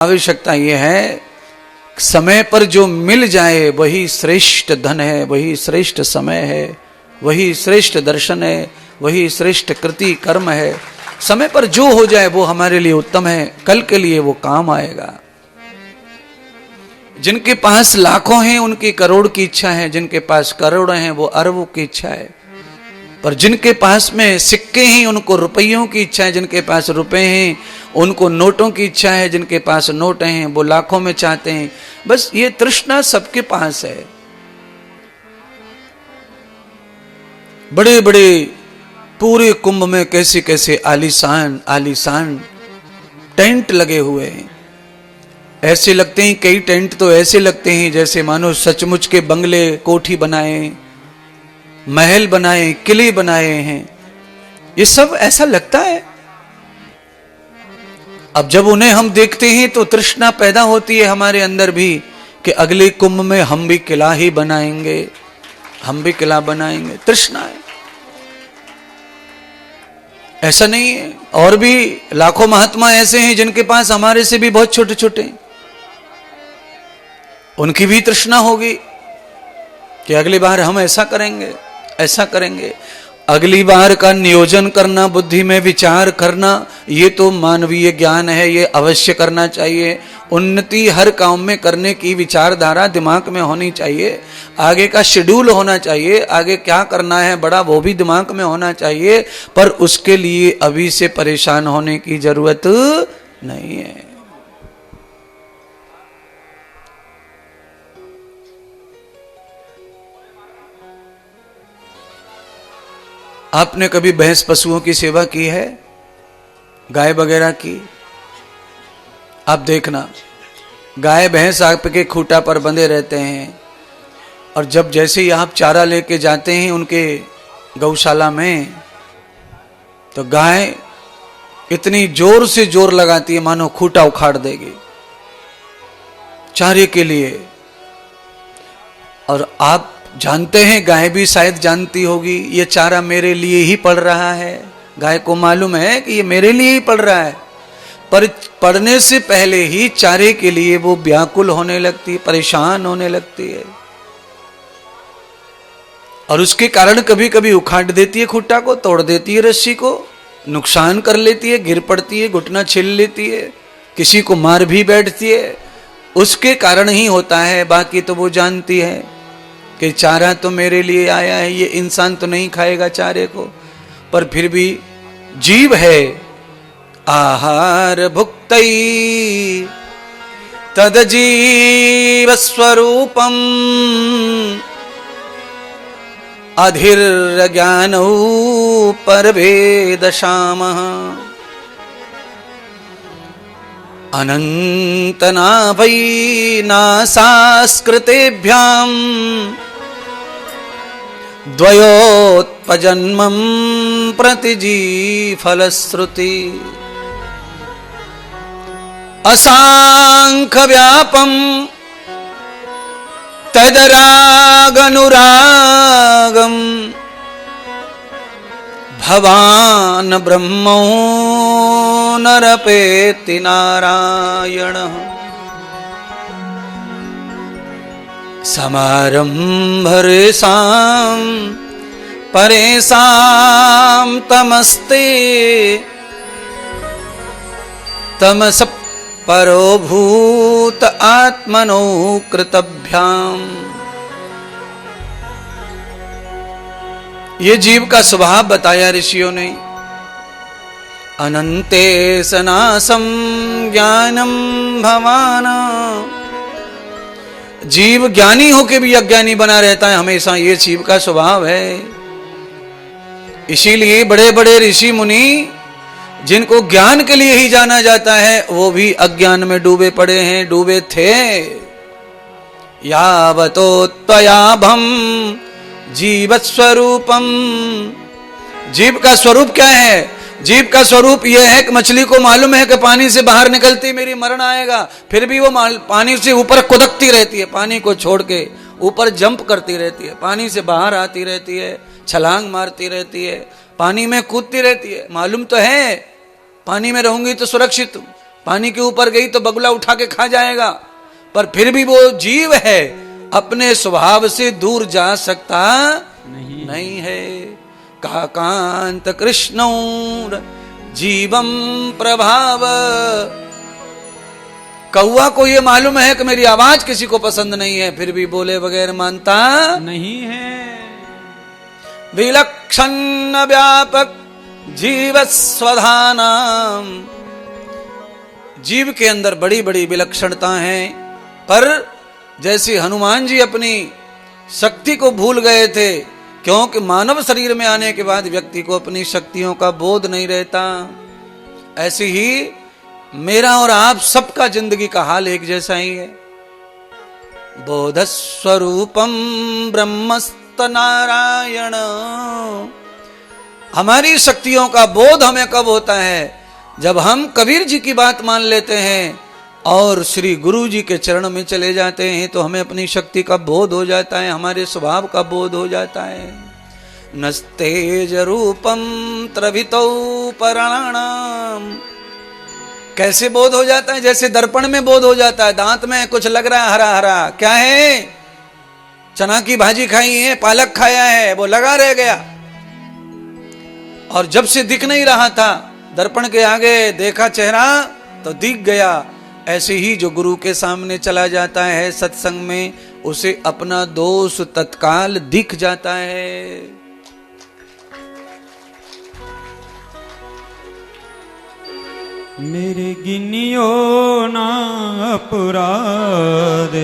आवश्यकता ये है, समय पर जो मिल जाए वही श्रेष्ठ धन है, वही श्रेष्ठ समय है, वही श्रेष्ठ दर्शन है, वही श्रेष्ठ कृति कर्म है। समय पर जो हो जाए वो हमारे लिए उत्तम है, कल के लिए वो काम आएगा। जिनके पास लाखों हैं उनकी करोड़ की इच्छा है, जिनके पास करोड़ हैं वो अरबों की इच्छा है। पर जिनके पास में सिक्के हैं उनको रुपयों की इच्छा है, जिनके पास रुपए हैं उनको नोटों की इच्छा है, जिनके पास नोट हैं वो लाखों में चाहते हैं। बस ये तृष्णा सबके पास है। बड़े बड़े पूरे कुंभ में कैसे कैसे आलीशान आलीशान टेंट लगे हुए हैं। ऐसे लगते हैं, कई टेंट तो ऐसे लगते हैं जैसे मानो सचमुच के बंगले कोठी बनाए, महल बनाए, किले बनाए हैं। ये सब ऐसा लगता है। अब जब उन्हें हम देखते हैं तो तृष्णा पैदा होती है हमारे अंदर भी कि अगले कुंभ में हम भी किला ही बनाएंगे, हम भी किला बनाएंगे। तृष्णा है, ऐसा नहीं है। और भी लाखों महात्मा ऐसे हैं जिनके पास हमारे से भी बहुत छोटे छोटे हैं, उनकी भी तृष्णा होगी कि अगली बार हम ऐसा करेंगे, ऐसा करेंगे। अगली बार का नियोजन करना, बुद्धि में विचार करना, ये तो मानवीय ज्ञान है, ये अवश्य करना चाहिए। उन्नति हर काम में करने की विचारधारा दिमाग में होनी चाहिए, आगे का शेड्यूल होना चाहिए, आगे क्या करना है बड़ा वो भी दिमाग में होना चाहिए। पर उसके लिए अभी से परेशान होने की जरूरत नहीं है। आपने कभी भैंस पशुओं की सेवा की है, गाय वगैरह की? आप देखना, गाय भैंस आपके खूंटा पर बंधे रहते हैं और जब जैसे ही आप चारा लेके जाते हैं उनके गौशाला में, तो गाय इतनी जोर से जोर लगाती है मानो खूंटा उखाड़ देगी चारे के लिए। और आप जानते हैं, गाय भी शायद जानती होगी, ये चारा मेरे लिए ही पड़ रहा है। गाय को मालूम है कि ये मेरे लिए ही पड़ रहा है, पर पड़ने से पहले ही चारे के लिए वो व्याकुल होने लगती है, परेशान होने लगती है। और उसके कारण कभी कभी उखाड़ देती है खूंटा को, तोड़ देती है रस्सी को, नुकसान कर लेती है, गिर पड़ती है, घुटना छिल लेती है, किसी को मार भी बैठती है। उसके कारण ही होता है, बाकी तो वो जानती है कि चारा तो मेरे लिए आया है, ये इंसान तो नहीं खाएगा चारे को। पर फिर भी जीव है, आहार भुक्तई तद जीव स्वरूपम अधीर ज्ञानौ परभेदशामः अनंतनाभै नासास्कृतेभ्याम् द्वयोत्पजन्मं प्रतिजी फलश्रुति असांख्य व्यापम तदरागनुरागम भवान ब्रह्मो नरपेति नारायण समारंभरेषां परेषां तमस्ते तमस परो भूत आत्मनो कृतभ्याम। ये जीव का स्वभाव बताया ऋषियों ने। अनंते सनासम ज्ञानम भवाना, जीव ज्ञानी होके भी अज्ञानी बना रहता है हमेशा, ये जीव का स्वभाव है। इसीलिए बड़े बड़े ऋषि मुनि जिनको ज्ञान के लिए ही जाना जाता है, वो भी अज्ञान में डूबे पड़े हैं, डूबे थे। यावतो त्वयाभम जीवत स्वरूपम, जीव का स्वरूप क्या है? जीव का स्वरूप यह है कि मछली को मालूम है कि पानी से बाहर निकलती मेरी मरण आएगा, फिर भी वो पानी से ऊपर कुदकती रहती है, पानी को छोड़ के ऊपर जंप करती रहती है, पानी से बाहर आती रहती है, छलांग मारती रहती है, पानी में कूदती रहती है। मालूम तो है पानी में रहूंगी तो सुरक्षित हूं, पानी के ऊपर गई तो बगुला उठा के खा जाएगा, पर फिर भी वो जीव है, अपने स्वभाव से दूर जा सकता नहीं है। काकांत कृष्ण जीवम प्रभाव। कौआ को ये मालूम है कि मेरी आवाज किसी को पसंद नहीं है, फिर भी बोले बगैर मानता नहीं है। विलक्षण व्यापक जीव स्वधानाम। जीव के अंदर बड़ी बड़ी विलक्षणता है, पर जैसे हनुमान जी अपनी शक्ति को भूल गए थे, क्योंकि मानव शरीर में आने के बाद व्यक्ति को अपनी शक्तियों का बोध नहीं रहता, ऐसे ही मेरा और आप सबका जिंदगी का हाल एक जैसा ही है। बोध स्वरूपम ब्रह्मस्त नारायण। हमारी शक्तियों का बोध हमें कब होता है? जब हम कबीर जी की बात मान लेते हैं और श्री गुरु जी के चरण में चले जाते हैं, तो हमें अपनी शक्ति का बोध हो जाता है, हमारे स्वभाव का बोध हो जाता है। नस्तेज रूपम त्रवितौ पराणाम। कैसे बोध हो जाता है? जैसे दर्पण में बोध हो जाता है, दांत में कुछ लग रहा है हरा हरा, क्या है? चना की भाजी खाई है, पालक खाया है, वो लगा रह गया, और जब से दिख नहीं रहा था, दर्पण के आगे देखा चेहरा तो दिख गया। ऐसे ही जो गुरु के सामने चला जाता है सत्संग में, उसे अपना दोष तत्काल दिख जाता है। मेरे गिनियो ना अपराध,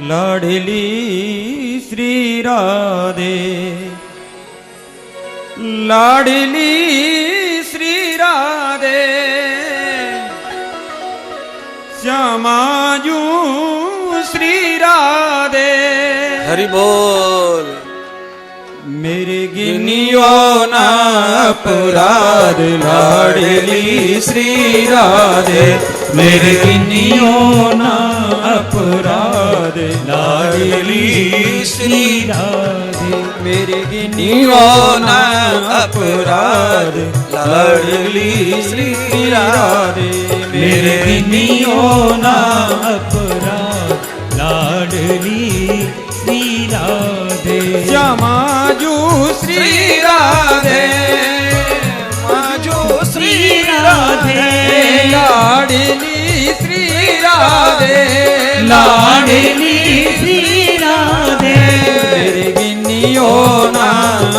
लाडली श्री राधे, लाडली श्री राधे, श्यामाजू श्री राधे। हरि बोल। मेरे गिनियो ना अपराध, लाडली श्री राधे, मेरे गिनियो ना अपराध, लाडली श्री राधे, मेरे गिनियो ना अपराध, लाडली श्री राधे, मेरे गिनियो ना अपराध, लाडली श्री राधे, श्यामाजू श्री राधे, माजू श्री राधे, लाडली श्री राधे, लाडली श्री राधे, मेरे गिनियो ना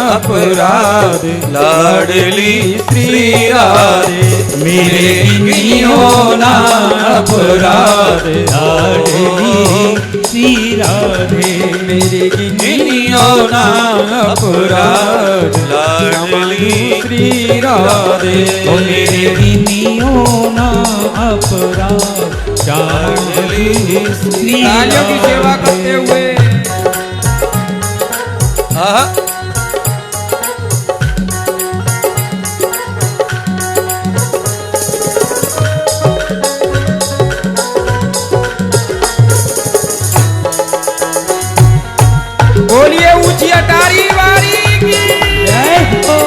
अपराध, लाडली श्री राधे, मेरे गिनियो ना अपराध, लाडली श्री राधे, मेरे गिनियो ना अपराध, लाडली श्री राधे, मेरे गिनियो ना अपराध, लाडली श्री राधे। की सेवा करते हुए बोलिए ऊंची अटारी वारी की जय हो।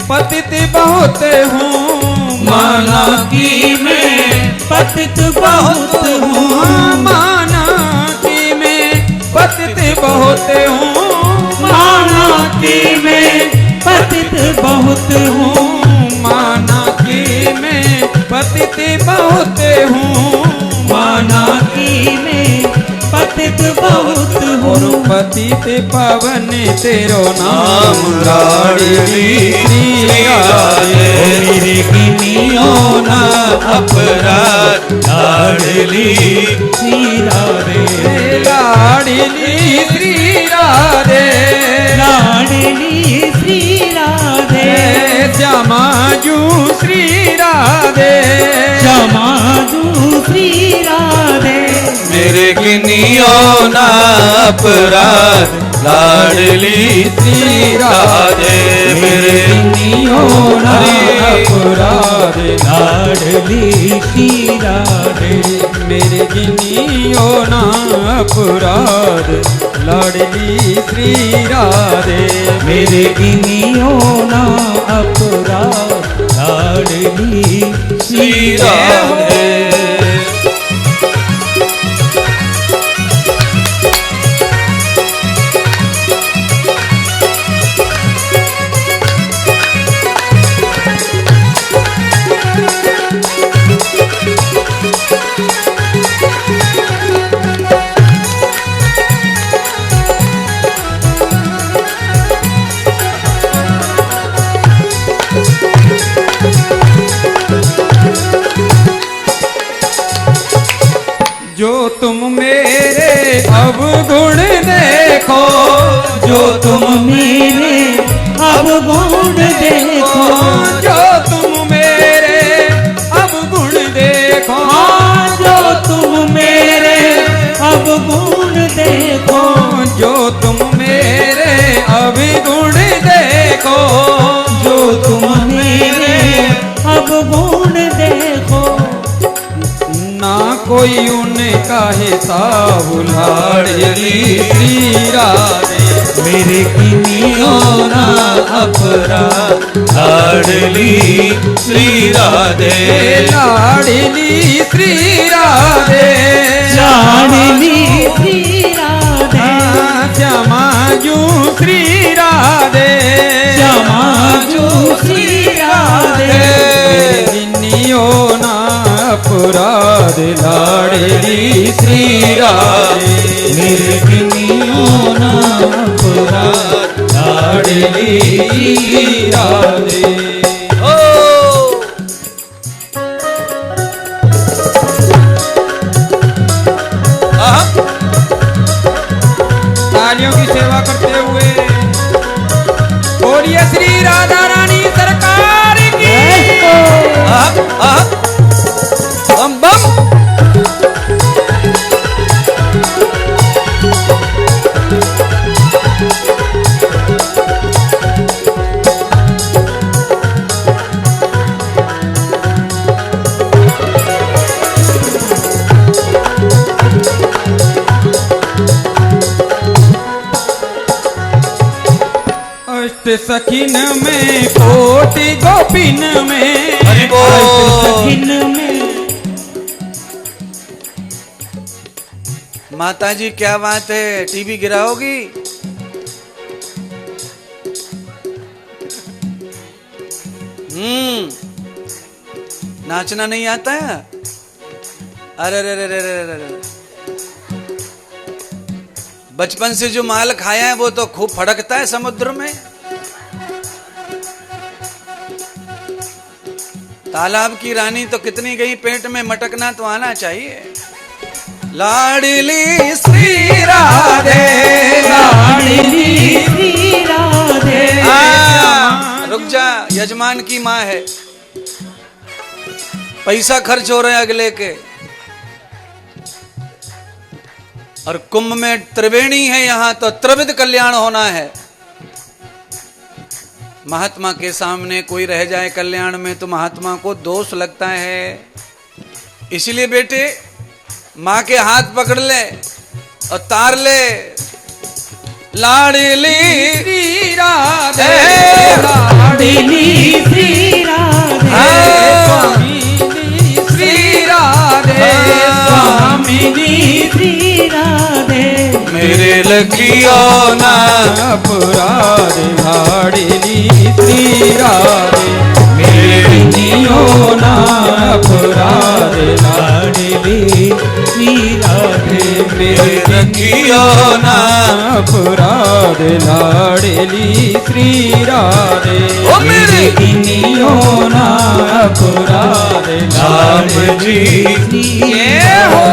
पतित बहुत हूँ, माना कि मैं पतित बहुत हूँ, माना कि मैं पतित बहुत हूँ, माना कि मैं पतित बहुत हूँ, माना कि मैं पतित बहुत हूँ, माना कि मैं पतित बहुत हूँ, पतित पावन तेरो नाम, लाडली श्री राधे, मेरे गिनियो ना अपराध, लाडली श्री राधे। राधे लाडली श्री राधे लाडली श्री राधे श्यामाजू श्री राधे श्यामाजू श्री राधे मेरे किनियो ना अपराध लाडली श्री राधे मेरे किनियो ना अपराध लाडली श्री राधे मेरे गिनियो ना अपराध लाडली श्री राधे मेरे गिनियो ना अपराध लाडली श्री राधे जो तुम मेरे अवगुण देखो जो तुम मेरे अवगुण देखो जो तुम मेरे अवगुण देखो जो तुम मेरे अवगुण देखो जो तुम मेरे अवगुण देखो जो तुम मेरे अवगुण देखो ना कोई उनका हिसाब लाडली श्री राधे मेरे किनियो ना अपराध लाडली श्री राधे लाडली श्री राधे लाडली श्री राधे श्यामाजू श्री राधे श्यामाजू श्री राधे गिनियो ना अपराध लाडली श्री राधे मेरे किनियो ना अपराध लाडली श्री राधे ओ आहा तालियों की सेवा करते हुए बोलिए श्री राधा रानी सरकार की आहा आहा बम बम अष्ट सखिन में कोटि गोपिन में हरि बोल सखिन में माता जी क्या बात है टीवी गिराओगी नाचना नहीं आता है अरे रे रे रे रे रे रे बचपन से जो माल खाया है वो तो खूब फड़कता है समुद्र में तालाब की रानी तो कितनी गई पेट में मटकना तो आना चाहिए लाडली श्री राधे लाडली श्री राधे रुक जा यजमान की माँ है पैसा खर्च हो रहे हैं अगले के और कुंभ में त्रिवेणी है यहां तो त्रिविध कल्याण होना है महात्मा के सामने कोई रह जाए कल्याण में तो महात्मा को दोष लगता है इसलिए बेटे माँ के हाथ पकड़ ले और तार ले लाडली श्री राधे लाडली श्री राधे स्वामिनी श्री राधे स्वामिनी श्री राधे मेरे लखियो ना अपराध लाडली श्री राधे मेरे नियो ना अपराध लाडली श्री राधे मेरे लखियो ना अपराध लाडली श्री राधे ओ मेरे किनियो ना अपराध राम जी श्री ये हो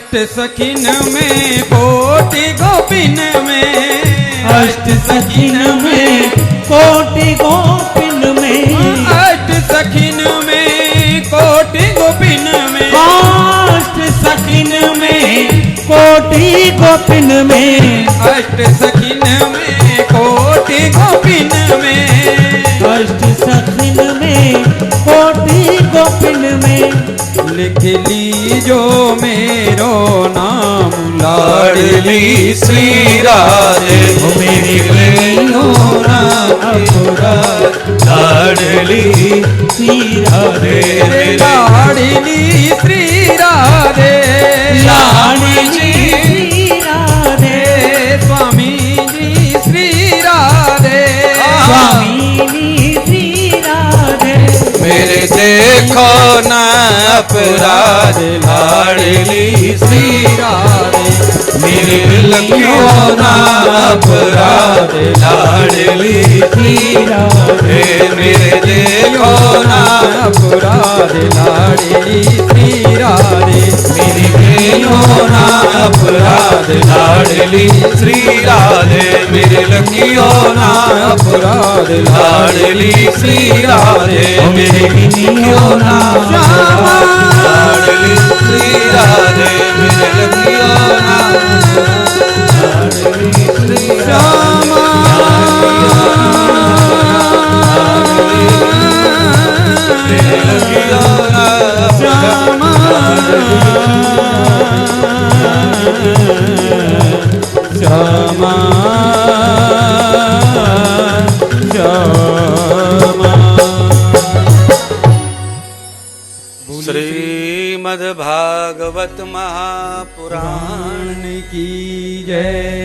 अष्ट सखिन में कोटि गोपिन में अष्ट सखिन में कोटि गोपिन में अष्ट सखिन में कोटि गोपिन में अष्ट सखिन में कोटि गोपिन में अष्ट सखिन में कोटि गोपिन में अष्ट सखिन में कोटि गोपिन में लिख लीजो मेरो नाम लाडली श्री राधे मेरी गलियों रापुरा लाडली श्री राधे लाडली श्री राधे लाडली श्री राधे स्वामी जी श्री राधे स्वामी श्री राधे मेरे देखो न अपराध लाडली श्री राधे मेरे लखियों न अपराध लाडली श्री राधे मेरे देखो न अपराध लाडली श्री राधे मेरी गलियों न अपराध लाडली श्री राधे मेरे लखियों न अपराध लाडली श्री राधे मेरे लखियों न लाडली श्री राधे मेरे लखियों न लाडली श्री राधे मेरे लखियों न श्यामा श्रीमद् भागवत महापुराण पुराण की जय।